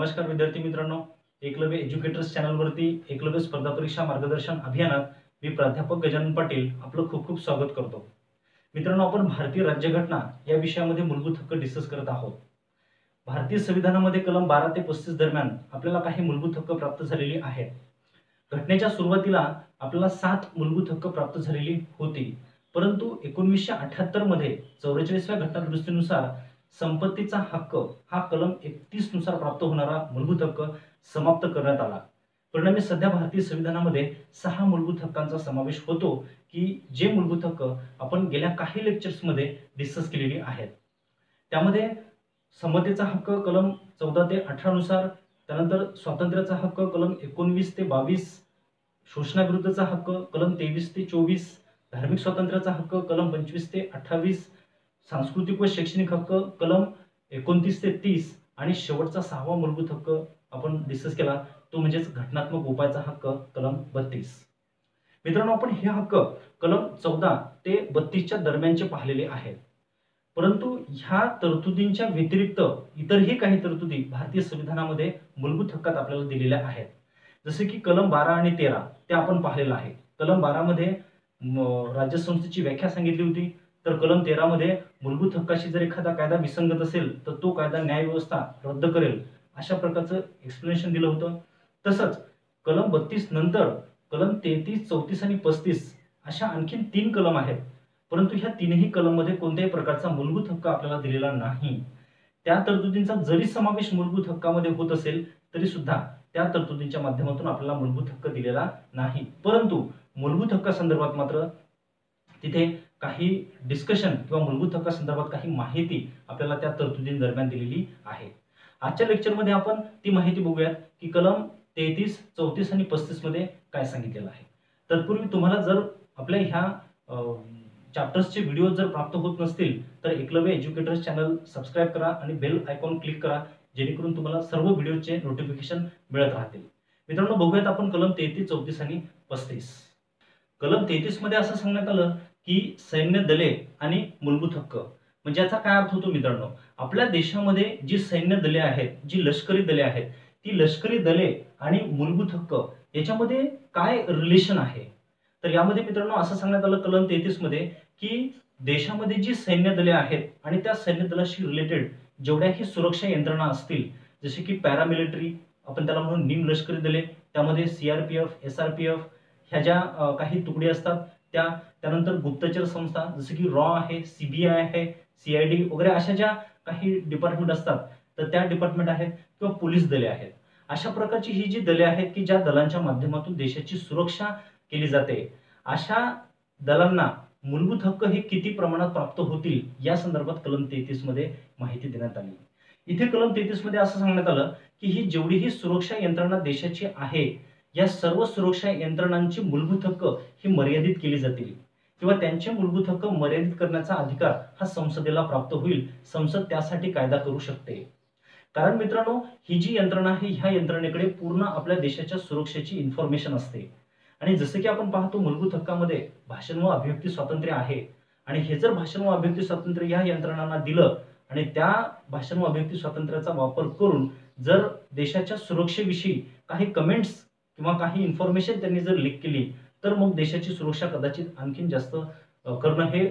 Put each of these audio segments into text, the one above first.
नमस्कार विद्यार्थी मित्रांनो, एकलव्य एज्युकेटर्स चॅनलवरती एकलव्य स्पर्धा परीक्षा मार्गदर्शन अभियानात मी प्राध्यापक गजानन पाटील आपलं खूप खूप स्वागत करतो। मित्रांनो, आपण भारतीय राज्यघटना या विषयामध्ये मूलभूत हक्क डिस्कस करत आहोत। भारतीय संविधानामध्ये कलम 12 ते 35 दरम्यान आपल्याला काही मूलभूत हक्क प्राप्त झालेले आहेत। घटनेच्या सुरुवातीला आपल्याला 7 मूलभूत हक्क प्राप्त झालेली होती, परंतु 1978 मध्ये 44व्या घटना दुरुस्तीनुसार संपत्तीचा हक्क हा कलम 31 नुसार प्राप्त होणारा मूलभूत हक्क समाप्त करण्यात आला। परिणामी सध्या भारतीय संविधानामध्ये 6 मूलभूत हक्कांचा समावेश होतो की जे मूलभूत हक्क आपण गेल्या काही लेक्चर्समध्ये डिस्कस केलेले आहेत। त्यामध्ये समतेचा हक्क कलम 14 ते 18 नुसार, त्यानंतर स्वातंत्र्याचा हक्क कलम 19 ते 22, शोषणाविरुद्धचा हक्क कलम 23 ते 24, धार्मिक स्वातंत्र्याचा हक्क कलम 25 ते 28, सांस्कृतिक व शैक्षणिक हक्क कलम 29 ते 30 आणि शेवटचा 6वा मूलभूत हक्क आपण डिस्कस केला तो म्हणजेच घटनात्मक उपायाचा हक्क कलम 32। मित्रांनो, आपण हे हक्क कलम 14 ते 32 च्या दरम्यानचे पाहिलेले आहेत, परंतु ह्या तरतुदींच्या व्यतिरिक्त इतरही काही तरतुदी भारतीय संविधानामध्ये मूलभूत हक्कात आपल्याला दिलेल्या आहेत। जसे की कलम 12 आणि 13 ते आपण पाहिलेलं आहे। कलम 12 मध्ये राज्यसंस्थेची व्याख्या सांगितली होती, तर कलम 13 मध्ये मूलभूत हक्काशी जर एखादा कायदा विसंगत असेल तर तो कायदा न्याय व्यवस्था रद्द करेल अशा प्रकारचं एक्सप्लेनेशन दिलं होतं। तसंच कलम 32 नंतर कलम 33, 34 आणि 35 अशा आणखीन 3 कलम आहेत, परंतु ह्या तीनही कलम मध्ये कोणत्याही प्रकारचा मूलभूत हक्क आपल्याला दिलेला नाही। त्या तरतुदींचा जरी समावेश मूलभूत हक्कामध्ये होत असेल तरी सुद्धा त्या तरतुदींच्या माध्यमातून आपल्याला मूलभूत हक्क दिलेला नाही, परंतु मूलभूत हक्कासंदर्भात मात्र तिथे काही डिस्कशन किंवा मूलभूत हक्कासंदर्भात काही माहिती आपल्याला त्या तरतुदींदरम्यान दिलेली आहे। आजच्या लेक्चरमध्ये आपण ती माहिती बघूयात की कलम 33, 34 आणि 35 मध्ये काय सांगितलेलं आहे। तत्पूर्वी तुम्हाला जर आपल्या ह्या चॅप्टर्सचे व्हिडिओ जर प्राप्त होत नसतील तर एकलव्य एज्युकेटर्स चॅनल सबस्क्राइब करा आणि बेल आयकॉन क्लिक करा, जेणेकरून तुम्हाला सर्व व्हिडिओचे नोटिफिकेशन मिळत राहतील। मित्रांनो, बघूयात आपण कलम 33, 34 आणि 35। कलम 33 मध्ये असं सांगण्यात आलं की सैन्य दले आणि मूलभूत हक्क, म्हणजे याचा काय अर्थ होतो मित्रांनो, आपल्या देशामध्ये जी सैन्य दले आहेत, जी लष्करी दले आहेत, ती लष्करी दले आणि मूलभूत हक्क याच्यामध्ये काय रिलेशन आहे। तर यामध्ये मित्रांनो असं सांगण्यात आलं कलम 33 मध्ये की देशामध्ये जी सैन्य दले आहेत आणि त्या सैन्य दलाशी रिलेटेड जेवढ्याही सुरक्षा यंत्रणा असतील, जसे की पॅरामिलिटरी आपण त्याला म्हणून निमलष्करी दले, त्यामध्ये सीआरपीएफ, एसआरपीएफ ह्या ज्या काही तुकडी असतात त्या, त्यानंतर गुप्तचर संस्था जसे की रॉ आहे, सीबीआय आहे, सीआयडी वगैरे अशा ज्या काही डिपार्टमेंट असतात तर त्या डिपार्टमेंट आहेत, किंवा पोलीस दले आहेत। अशा प्रकारची ही जी दले आहेत की ज्या दलांच्या माध्यमातून देशाची सुरक्षा केली जाते, अशा दलांना मूलभूत हक्क हे किती प्रमाणात प्राप्त होतील या संदर्भात कलम 33 मध्ये माहिती देण्यात आली। इथे कलम 33 मध्ये असं सांगण्यात आलं की ही जेवढीही सुरक्षा यंत्रणा देशाची आहे, या सर्व सुरक्षा यंत्रणांची मूलभूत हक्क ही मर्यादित केली जातील किंवा त्यांचे मूलभूत हक्क मर्यादित करण्याचा अधिकार हा संसदेला प्राप्त होईल। संसद त्यासाठी कायदा करू शकते, कारण मित्रांनो ही जी यंत्रणा आहे ह्या यंत्रणेकडे पूर्ण आपल्या देशाच्या सुरक्षेची इन्फॉर्मेशन असते। आणि जसे की आपण पाहतो मूलभूत हक्कामध्ये भाषण व अभिव्यक्ती स्वातंत्र्य आहे, आणि हे जर भाषण व अभिव्यक्ती स्वातंत्र्य या यंत्रणांना दिलं आणि त्या भाषण व अभिव्यक्ती स्वातंत्र्याचा वापर करून जर देशाच्या सुरक्षेविषयी काही कमेंट्स किंवा काही इन्फॉर्मेशन त्यांनी जर लीक केली तर मग देशाची सुरक्षा कदाचित आणखीन जास्त करणं हे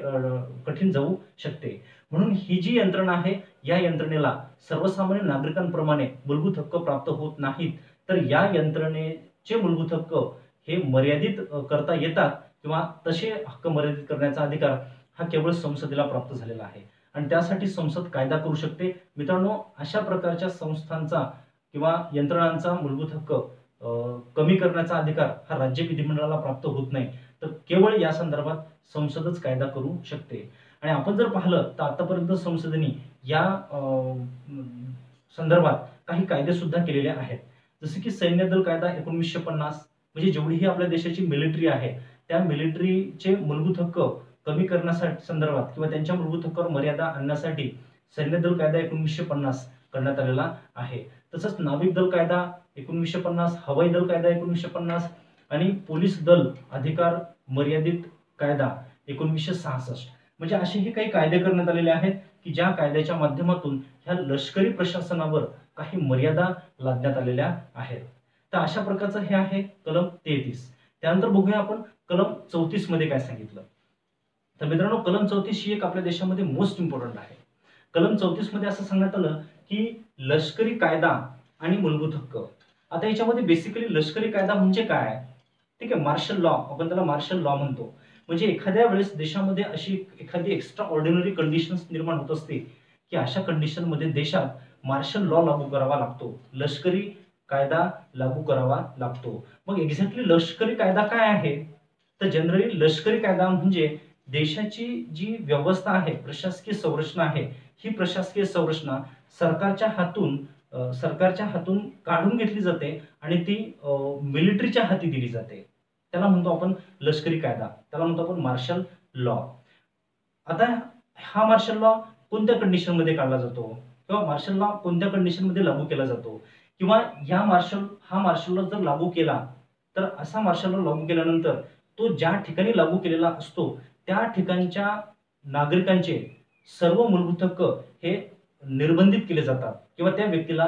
कठीण जाऊ शकते। म्हणून ही जी यंत्रणा आहे या यंत्रणेला सर्वसामान्य नागरिकांप्रमाणे मूलभूत हक्क प्राप्त होत नाहीत, तर या यंत्रणेचे मूलभूत हक्क हे मर्यादित करता येतात किंवा तसे हक्क मर्यादित करण्याचा अधिकार हा केवळ संसदेला प्राप्त झालेला आहे आणि त्यासाठी संसद कायदा करू शकते। मित्रांनो, अशा प्रकारच्या संस्थांचा किंवा यंत्रणांचा मूलभूत हक्क कमी करण्याचा अधिकार हा राज्य विधिमंडळाला प्राप्त होत नाही, तर केवळ या संदर्भात संसदच कायदा करू शकते। आणि आपण जर पाहिलं तर आतापर्यंत संसदेने या संदर्भात काही कायदे सुद्धा केलेले आहेत, जसे की सैन्य दल कायदा 1950, म्हणजे जेवढीही आपल्या देशाची मिलिटरी आहे त्या मिलिटरीचे मूलभूत हक्क कमी करण्यासाठी संदर्भात किंवा त्यांच्या मूलभूत हक्कावर मर्यादा आणण्यासाठी सैन्य दल कायदा 1950 करण्यात आलेला आहे। तसंच नाविक दल कायदा 1950, हवाई दल कायदा 1950 आणि पोलीस दल अधिकार मर्यादित कायदा 1966, म्हणजे असे हे काही कायदे करण्यात आलेले आहेत की ज्या कायद्याच्या माध्यमातून ह्या लष्करी प्रशासनावर काही मर्यादा लादण्यात आलेल्या आहेत. तर अशा प्रकारचं हे आहे कलम 33. त्यानंतर बघूया आपण कलम 34 मध्ये काय सांगितलं. तर मित्रांनो, कलम 34 ही एक आपल्या देशामध्ये मोस्ट इम्पॉर्टंट आहे. कलम 34 मध्ये असं सांगण्यात आलं की लष्करी कायदा आणि मूलभूत हक्क. आता याच्यामध्ये बेसिकली लष्करी कायदा म्हणजे काय, ठीक आहे, मार्शल लॉ, आपण त्याला मार्शल लॉ म्हणतो. म्हणजे एखाद्या वेळेस देशामध्ये अशी एखादी एक्स्ट्रा ऑर्डिनरी कंडिशन्स निर्माण होत असते की अशा कंडिशनमध्ये देशात मार्शल लॉ लागू करावा लागतो, लष्करी कायदा लागू करावा लागतो. मग एक्झॅक्टली लष्करी कायदा काय आहे, तर जनरली लष्करी कायदा म्हणजे देशाची जी व्यवस्था आहे, प्रशासकीय संरचना आहे, ही प्रशासकीय संरचना सरकारच्या हातून काढून घेतली जाते आणि ती मिलिटरीच्या हाती दिली जाते. त्याला म्हणतो आपण लष्करी कायदा, त्याला म्हणतो आपण मार्शल लॉ. आता हा मार्शल लॉ कोणत्या कंडिशनमध्ये काढला जातो किंवा मार्शल लॉ कोणत्या कंडिशनमध्ये लागू केला जातो, किंवा हा मार्शल लॉ जर लागू केला तर असा मार्शल लॉ लागू केल्यानंतर तो ज्या ठिकाणी लागू केलेला असतो त्या ठिकाणच्या नागरिकांचे सर्व मूलभूत हक्क हे निर्बंधित केले जातात किंवा त्या व्यक्तीला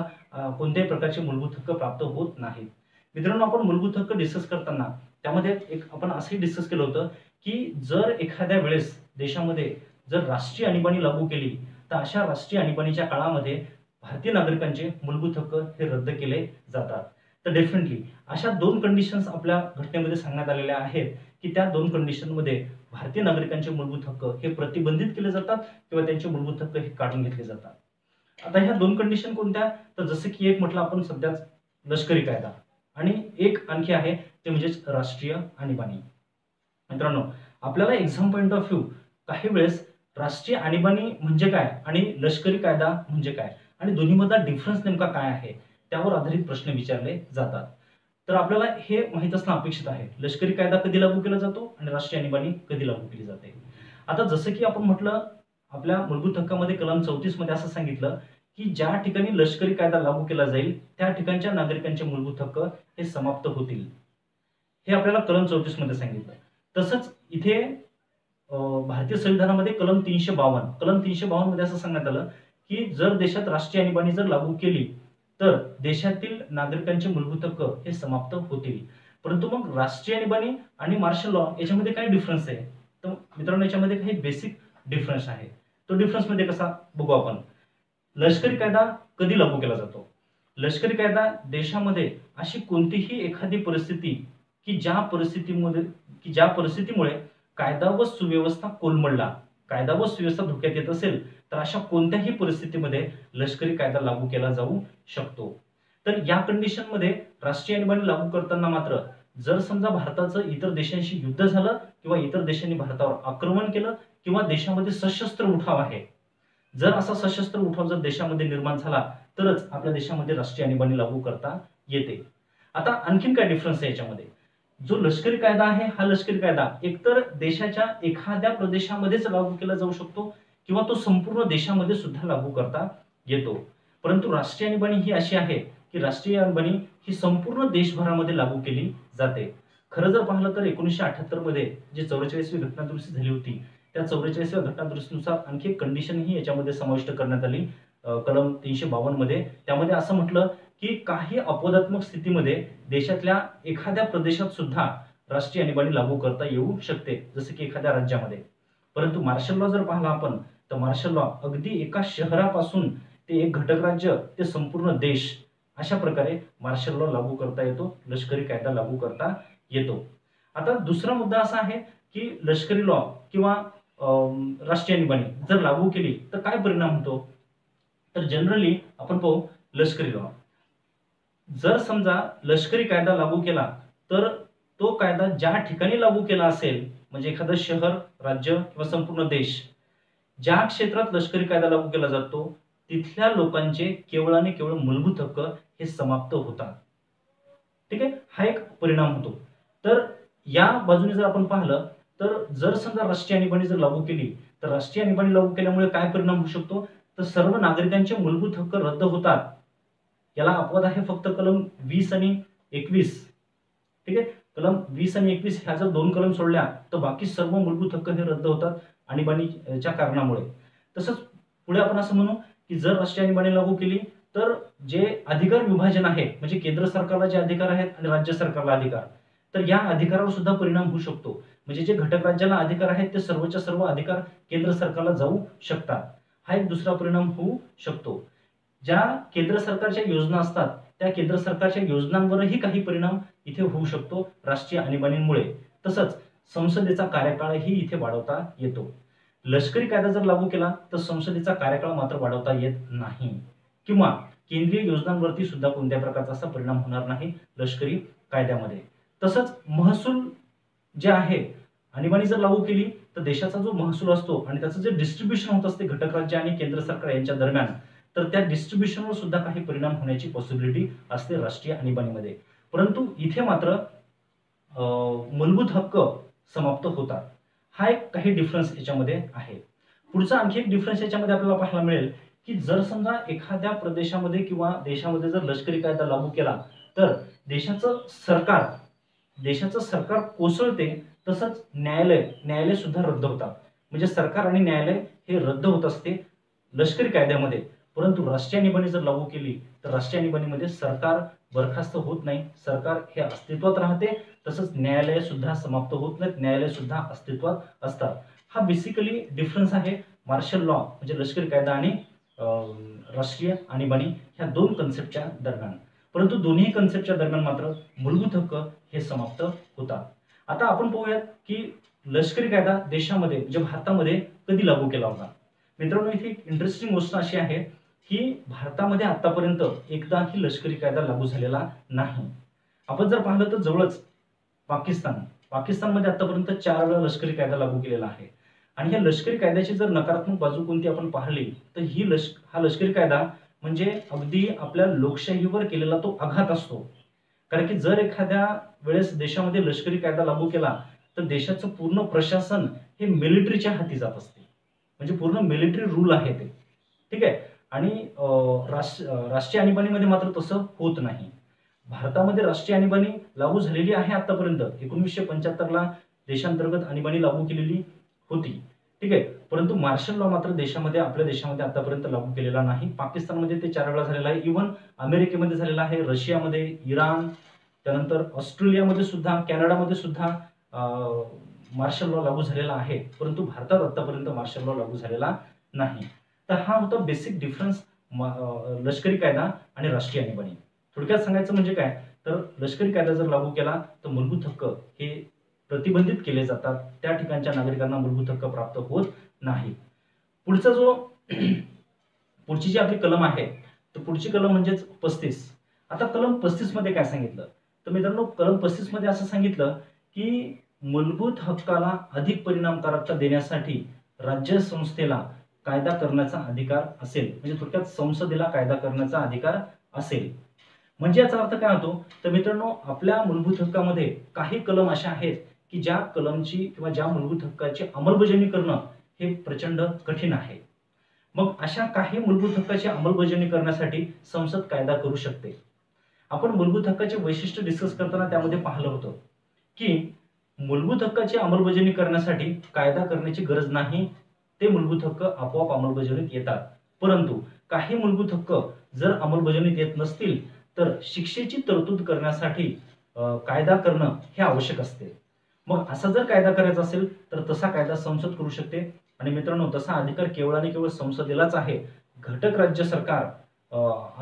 कोणत्याही प्रकारचे मूलभूत हक्क प्राप्त होत नाहीत. मित्रांनो, आपण मूलभूत हक्क डिस्कस करताना त्यामध्ये एक आपण असंही डिस्कस केलं होतं की जर एखाद्या वेळेस देशामध्ये जर राष्ट्रीय आणीबाणी लागू केली तर अशा राष्ट्रीय आणीबाणीच्या काळामध्ये भारतीय नागरिकांचे मूलभूत हक्क हे रद्द केले जातात. तर डेफिनेटली अशा दोन कंडिशन्स आपल्या घटनेमध्ये सांगण्यात आलेल्या आहेत की त्या दोन कंडिशनमध्ये भारतीय नागरिकांचे मूलभूत हक्क हे प्रतिबंधित केले जातात किंवा त्यांचे मूलभूत हक्क हे काढून घेतले जातात. आता ह्या दोन कंडिशन कोणत्या, तर जसं की एक म्हटलं आपण सध्याच लष्करी कायदा आणि एक आणखी आहे ते म्हणजेच राष्ट्रीय आणीबाणी. मित्रांनो, आपल्याला एक्झाम पॉईंट ऑफ व्ह्यू काही वेळेस राष्ट्रीय आणीबाणी म्हणजे काय आणि लष्करी कायदा म्हणजे काय आणि दोन्हीमधला डिफरन्स नेमका काय आहे त्यावर आधारित प्रश्न विचारले जातात. तर आपल्याला हे माहित असणं अपेक्षित आहे, लष्करी कायदा कधी लागू केला जातो आणि राष्ट्रीय आणीबाणी कधी लागू केली जाते. आता जसं की आपण म्हटलं आपल्या मूलभूत हक्कामध्ये कलम 34 मध्ये असं सांगितलं की ज्या ठिकाणी लष्करी कायदा लागू केला जाईल त्या ठिकाणच्या नागरिकांचे मूलभूत हक्क हे समाप्त होतील, हे आपल्याला कलम 34 मध्ये सांगितलं. तसंच इथे भारतीय संविधानामध्ये कलम 352 मध्ये असं सांगण्यात आलं की जर देशात राष्ट्रीय आणीबाणी जर लागू केली तर देशातील नागरिकांचे मूलभूत हक्क हे समाप्त होतील. परंतु मग राष्ट्रीय आणीबाणी आणि मार्शल लॉ याच्यामध्ये काय डिफरन्स आहे, तर मित्रांनो याच्यामध्ये काही बेसिक डिफरन्स आहे. तो डिफरन्स मध्ये कसा बघू आपण. लष्करी कायदा कधी लागू केला जातो, लष्करी कायदा देशामध्ये अशी कोणतीही एखादी परिस्थिती की ज्या परिस्थितीमुळे कायदा व सुव्यवस्था कोलमडला, कायदा व सुव्यवस्था धोक्यात येत असेल तर अशा कोणत्याही परिस्थितीमध्ये लष्करी कायदा लागू केला जाऊ शकतो. तर या कंडिशनमध्ये राष्ट्रीय आणीबाणी लागू करताना मात्र जर समजा भारताचं इतर देशांशी युद्ध झालं किंवा इतर देशांनी भारतावर आक्रमण केलं किंवा देशामध्ये सशस्त्र उठाव आहे, जर असा सशस्त्र उठाव जर देशामध्ये निर्माण झाला तरच आपल्या देशामध्ये राष्ट्रीय आणीबाणी लागू करता येते. आता आणखीन काय डिफरन्स आहे याच्यामध्ये. जो लष्करी कायदा आहे हा लष्करी कायदा एकतर देशाच्या एखाद्या प्रदेशामध्येच लागू केला जाऊ शकतो किंवा तो संपूर्ण देशामध्ये सुद्धा लागू करता येतो. परंतु राष्ट्रीय आणीबाणी ही अशी आहे की राष्ट्रीय आणीबाणी ही संपूर्ण देशभरामध्ये लागू केली जाते. खरं जर पाहिलं तर 1978 मध्ये जी 44वी घटना दुरुस्ती झाली होती त्या 44व्या घटना दुरुस्तीनुसार आणखी एक कंडिशन ही याच्यामध्ये समाविष्ट करण्यात आली कलम 352 मध्ये. त्यामध्ये असं म्हटलं की काही अपवादात्मक स्थितीमध्ये देशातल्या एखाद्या प्रदेशात सुद्धा राष्ट्रीय आणीबाणी लागू करता येऊ शकते, जसं की एखाद्या राज्यामध्ये. परंतु मार्शल लॉ जर पाहिला आपण तर मार्शल लॉ अगदी एका शहरापासून ते एक घटक राज्य ते संपूर्ण देश अशा प्रकारे मार्शल लॉ लागू करता येतो, लष्करी कायदा लागू करता येतो. आता दुसरा मुद्दा असा आहे की लष्करी लॉ किंवा राष्ट्रीय आणीबाणी जर लागू केली तर काय परिणाम होतो, तर जनरली आपण पाहू लष्करी लॉ जर समजा लष्करी कायदा लागू केला तर तो कायदा ज्या ठिकाणी लागू केला असेल म्हणजे एखादं शहर, राज्य किंवा संपूर्ण देश, ज्या क्षेत्रात लष्करी कायदा लागू केला जातो तिथल्या लोकांचे केवळ आणि केवळ मूलभूत हक्क हे समाप्त होतात. ठीक आहे, हा एक परिणाम होतो. तर या बाजूने जर आपण पाहिलं तर जर समजा राष्ट्रीय आणीबाणी जर लागू केली तर राष्ट्रीय आणीबाणी लागू केल्यामुळे काय परिणाम होऊ शकतो, तर सर्व नागरिकांचे मूलभूत हक्क रद्द होतात. याला अपवाद आहे फक्त कलम 20 आणि 21. ठीक आहे, कलम 20 आणि 21 ह्या जर दोन कलम सोडल्या तर बाकी सर्व मूलभूत हक्क हे रद्द होतात. आणीबाणीच्या कारणामुळे. तसंच पुढे आपण असं म्हणू की जर राष्ट्रीय आणीबाणी लागू केली तर जे अधिकार विभाजन आहे, म्हणजे केंद्र सरकारला जे अधिकार आहेत आणि राज्य सरकारला अधिकार, तर या अधिकारावर सुद्धा परिणाम होऊ शकतो. म्हणजे जे घटक राज्याला अधिकार आहेत ते सर्वच्या सर्व अधिकार केंद्र सरकारला जाऊ शकतात. हा एक दुसरा परिणाम होऊ शकतो. ज्या केंद्र सरकारच्या योजना असतात त्या केंद्र सरकारच्या योजनांवरही काही परिणाम इथे होऊ शकतो राष्ट्रीय आणीबाणीमुळे. तसंच संसदेचा कार्यकाळही इथे वाढवता येतो. लष्करी कायदा जर लागू केला तर संसदेचा कार्यकाळ मात्र वाढवता येत नाही किंवा केंद्रीय योजनांवरती सुद्धा कोणत्या प्रकारचा असा परिणाम होणार नाही लष्करी कायद्यामध्ये. तसंच महसूल जे आहे, आणीबाणी जर लागू केली तर देशाचा जो महसूल असतो आणि त्याचं जे डिस्ट्रीब्युशन होत असते घटक राज्य आणि केंद्र सरकार यांच्या दरम्यान, तर त्या डिस्ट्रीब्युशनवर सुद्धा काही परिणाम होण्याची पॉसिबिलिटी असते राष्ट्रीय आणीबाणीमध्ये. परंतु इथे मात्र मूलभूत हक्क समाप्त होतात. हा एक काही डिफरन्स याच्यामध्ये आहे. पुढचा आणखी एक डिफरन्स याच्यामध्ये आपल्याला पाहायला मिळेल की जर समजा एखाद्या प्रदेशामध्ये किंवा देशामध्ये जर लष्करी कायदा लागू केला तर देशाचं सरकार कोसळते. तसंच न्यायालय सुद्धा रद्द होतात. म्हणजे सरकार आणि न्यायालय हे रद्द होत असते लष्करी कायद्यामध्ये. परंतु राष्ट्रीय आणीबाणी जर लागू केली तर राष्ट्रीय आणीबाणीमध्ये सरकार बरखास्त होत नाही, सरकार हे अस्तित्वात राहते. तसंच न्यायालय सुद्धा समाप्त होत नाहीत, न्यायालय सुद्धा अस्तित्वात असतात. हा बेसिकली डिफरन्स आहे मार्शल लॉ म्हणजे लष्करी कायदा आणि राष्ट्रीय आणीबाणी ह्या दोन कन्सेप्टच्या दरम्यान. परंतु दोन्ही कन्सेप्टच्या दरम्यान मात्र मूलभूत हक्क हे समाप्त होतात. आता आपण पाहूयात की लष्करी कायदा देशामध्ये म्हणजे भारतामध्ये कधी लागू केला होता. मित्रांनो, इथे एक इंटरेस्टिंग गोष्ट अशी आहे की भारतामध्ये आतापर्यंत एकदाही लष्करी कायदा लागू झालेला नाही. आपण जर पाहिलं तर जवळच पाकिस्तानमध्ये आतापर्यंत 4 वेळा लष्करी कायदा लागू केलेला आहे. आणि या लष्करी कायद्याची जर नकारात्मक बाजू कोणती आपण पाहिली तर हा लष्करी कायदा म्हणजे अगदी आपल्या लोकशाहीवर केलेला तो आघात असतो. कारण की जर एखाद्या वेळेस देशामध्ये लष्करी कायदा लागू केला तर देशाचं पूर्ण प्रशासन हे मिलिटरीच्या हाती जात असते. म्हणजे पूर्ण मिलिटरी रूल आहे ते, ठीक आहे. आणि राष्ट्रीय आणीबाणीमध्ये मात्र तसं होत नाही. भारतामध्ये राष्ट्रीय आणीबाणी लागू झालेली आहे आतापर्यंत. 1975ला देशांतर्गत आणीबाणी लागू केलेली होती, ठीक आहे. परंतु मार्शल लॉ मात्र आपल्या देशामध्ये आतापर्यंत लागू केलेला नाही. पाकिस्तानमध्ये ते 4 वेळा झालेला आहे. इव्हन अमेरिकेमध्ये झालेला आहे, रशियामध्ये, इराण, त्यानंतर ऑस्ट्रेलियामध्ये सुद्धा, कॅनडामध्ये सुद्धा मार्शल लॉ लागू झालेला आहे. परंतु भारतात आतापर्यंत मार्शल लॉ लागू झालेला नाही. तर हा होता बेसिक डिफरन्स लष्करी कायदा आणि राष्ट्रीय आणीबाणी. थोडक्यात सांगायचं म्हणजे काय, तर लष्करी कायदा जर लागू केला तर मूलभूत हक्क हे प्रतिबंधित केले जातात. त्या ठिकाणच्या नागरिकांना मूलभूत हक्क प्राप्त होत नाही. पुढची जी आपली कलम आहे तर पुढची कलम म्हणजेच 35. आता कलम 35 मध्ये काय सांगितलं तर मित्रांनो, कलम 35 मध्ये असं सांगितलं की मूलभूत हक्काला अधिक परिणामकारकता देण्यासाठी राज्य संस्थेला कायदा करण्याचा अधिकार असेल. म्हणजे थोडक्यात संसदेला कायदा करण्याचा अधिकार असेल. म्हणजे याचा अर्थ काय होतो तर मित्रांनो, आपल्या मूलभूत हक्कामध्ये काही कलम अशा आहेत की ज्या कलमची किंवा ज्या मूलभूत हक्काची अंमलबजावणी करणं हे प्रचंड कठीण आहे. मग अशा काही मूलभूत हक्काची अंमलबजावणी करण्यासाठी संसद कायदा करू शकते. आपण मूलभूत हक्काचे वैशिष्ट्य डिस्कस करताना त्यामध्ये पाहिलं होतं की मूलभूत हक्काची अंमलबजावणी करण्यासाठी कायदा करण्याची गरज नाही. ते मूलभूत हक्क आपोआप अंमलबजावणीत येतात. परंतु काही मूलभूत हक्क जर अंमलबजावणीत येत नसतील तर शिक्षेची तरतूद करण्यासाठी कायदा करणं हे आवश्यक असते. मग असा जर कायदा करायचा असेल तर तसा कायदा संसद करू शकते. आणि मित्रांनो, तसा अधिकार केवळ आणि केवळ संसदेलाच आहे. घटक राज्य सरकार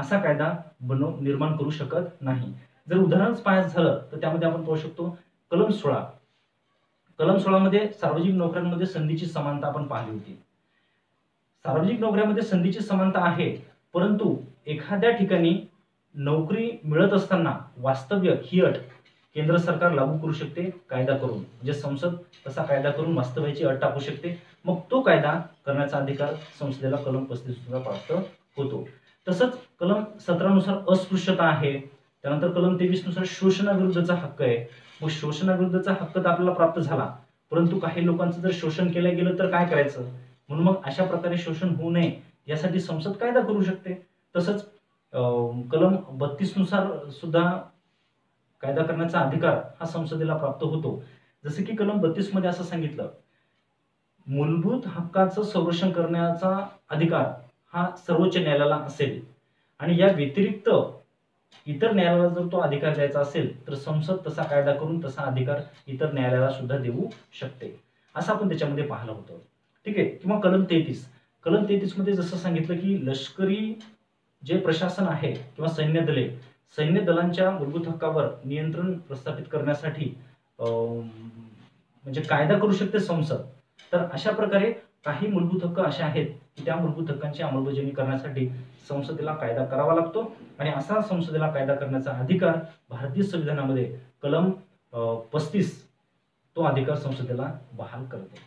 असा कायदा निर्माण करू शकत नाही. जर उदाहरणच पाहायचं झालं तर त्यामध्ये आपण पाहू शकतो कलम 16. कलम 16 मध्ये सार्वजनिक नोकऱ्यांमध्ये संधीची समानता आपण पाहिली होती. सार्वजनिक नोकऱ्यांमध्ये संधीची समानता आहे, परंतु एखाद्या ठिकाणी नोकरी मिळत असताना वास्तव्य ही अट केंद्र सरकार लागू करू शकते कायदा करून. म्हणजे संसद तसा कायदा करून वास्तव्याची अट टाकू शकते. मग तो कायदा करण्याचा अधिकार संसदेला कलम 35 नुसार प्राप्त होतो. तसंच कलम 17 नुसार अस्पृश्यता आहे. त्यानंतर कलम 23 नुसार शोषणाविरुद्धचा हक्क आहे. मग शोषणाविरुद्धचा हक्क तर आपल्याला प्राप्त झाला, परंतु काही लोकांचं जर शोषण केलं गेलं तर काय करायचं. म्हणून मग अशा प्रकारे शोषण होऊ नये यासाठी संसद कायदा करू शकते. तसंच कलम 32 नुसार सुद्धा कायदा करण्याचा अधिकार हा संसदेला प्राप्त होतो. जसे की कलम 32 मध्ये असं सांगितलं मूलभूत हक्काचं संरक्षण करण्याचा अधिकार हा सर्वोच्च न्यायालयाला असेल आणि या व्यतिरिक्त इतर न्यायालयाला जर तो अधिकार द्यायचा असेल तर संसद तसा कायदा करून तसा अधिकार इतर न्यायालयाला सुद्धा देऊ शकते, असं आपण त्याच्यामध्ये पाहिलं होतं. ठीक आहे. किंवा कलम 33 मध्ये जसं सांगितलं की लष्करी जे प्रशासन आहे किंवा सैन्य दलांच्या मूलभूत हक्कावर नियंत्रण प्रस्थापित करण्यासाठी म्हणजे कायदा करू शकते संसद. तर अशा प्रकारे काही मूलभूत हक्क असे आहेत की त्या मूलभूत हक्कांची अंमलबजावणी करण्यासाठी संसदेला कायदा करावा लागतो आणि असा संसदेला कायदा करण्याचा अधिकार भारतीय संविधानामध्ये कलम 35 तो अधिकार संसदेला बहाल करतो.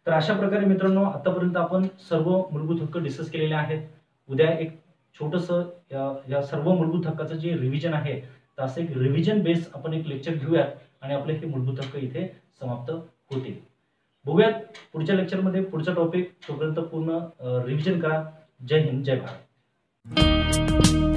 तर अशा प्रकारे मित्रांनो आतापर्यंत आपण सर्व मूलभूत हक्क डिस्कस केलेले आहेत. उद्या एक छोटंसं या सर्व मूलभूत हक्काचं जे रिव्हिजन आहे तर असं एक रिव्हिजन बेस आपण एक लेक्चर घेऊयात आणि आपले हे मूलभूत हक्क इथे समाप्त होतील. बघूयात पुढच्या लेक्चरमध्ये पुढचा टॉपिक. तोपर्यंत पूर्ण रिव्हिजन करा. जय हिंद, जय भारत.